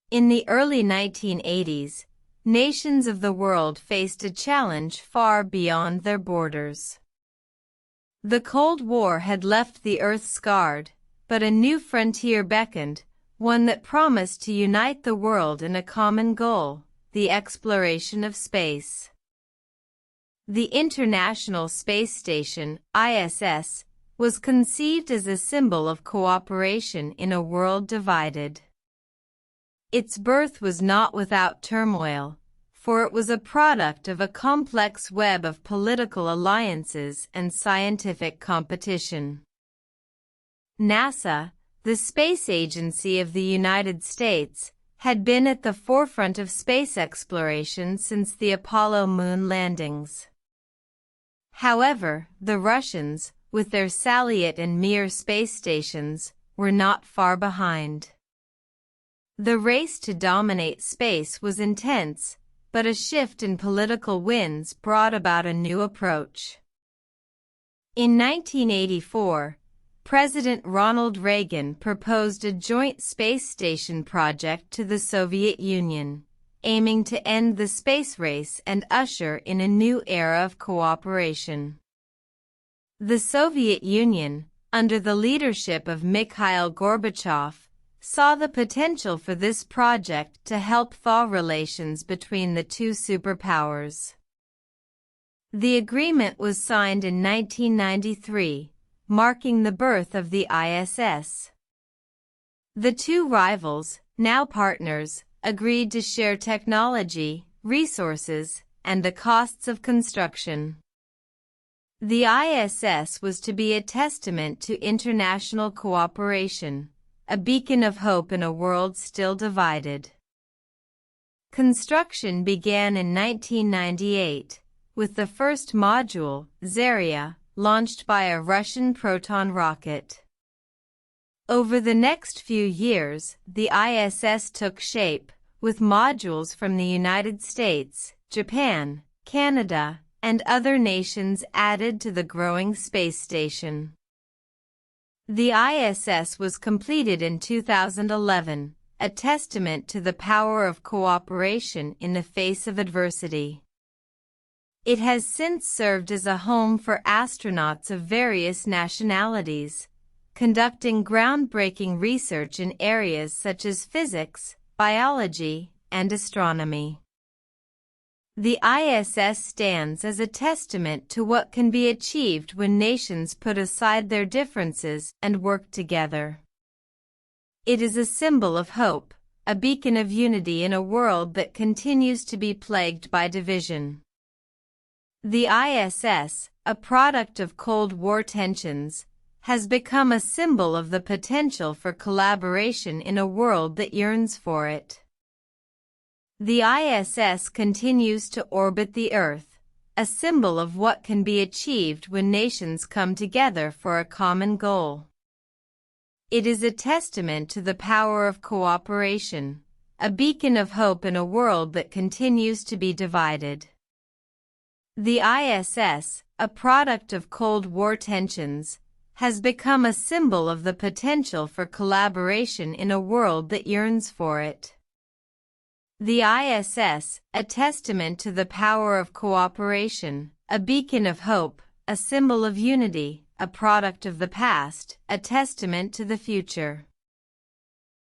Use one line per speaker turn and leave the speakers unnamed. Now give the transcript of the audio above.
In the early 1980s, nations of the world faced a challenge far beyond their borders. The Cold War had left the Earth scarred, but a new frontier beckoned, one that promised to unite the world in a common goal: the exploration of space. The International Space Station, ISS, was conceived as a symbol of cooperation in a world divided. Its birth was not without turmoil, for it was a product of a complex web of political alliances and scientific competition. NASA, the space agency of the United States, had been at the forefront of space exploration since the Apollo moon landings. However, the Russians, with their Salyut and Mir space stations, were not far behind. The race to dominate space was intense, but a shift in political winds brought about a new approach. In 1984, President Ronald Reagan proposed a joint space station project to the Soviet Union, aiming to end the space race and usher in a new era of cooperation. The Soviet Union, under the leadership of Mikhail Gorbachev, saw the potential for this project to help thaw relations between the two superpowers. The agreement was signed in 1993, marking the birth of the ISS. The two rivals, now partners, agreed to share technology, resources, and the costs of construction. The ISS was to be a testament to international cooperation, a beacon of hope in a world still divided. Construction began in 1998, with the first module, Zarya, launched by a Russian Proton rocket. Over the next few years, the ISS took shape, with modules from the United States, Japan, Canada, and other nations added to the growing space station. The ISS was completed in 2011, a testament to the power of cooperation in the face of adversity. It has since served as a home for astronauts of various nationalities, conducting groundbreaking research in areas such as physics, biology, and astronomy. The ISS stands as a testament to what can be achieved when nations put aside their differences and work together. It is a symbol of hope, a beacon of unity in a world that continues to be plagued by division. The ISS, a product of Cold War tensions, has become a symbol of the potential for collaboration in a world that yearns for it. The ISS continues to orbit the Earth, a symbol of what can be achieved when nations come together for a common goal. It is a testament to the power of cooperation, a beacon of hope in a world that continues to be divided. The ISS, a product of Cold War tensions, has become a symbol of the potential for collaboration in a world that yearns for it. The ISS, a testament to the power of cooperation, a beacon of hope, a symbol of unity, a product of the past, a testament to the future.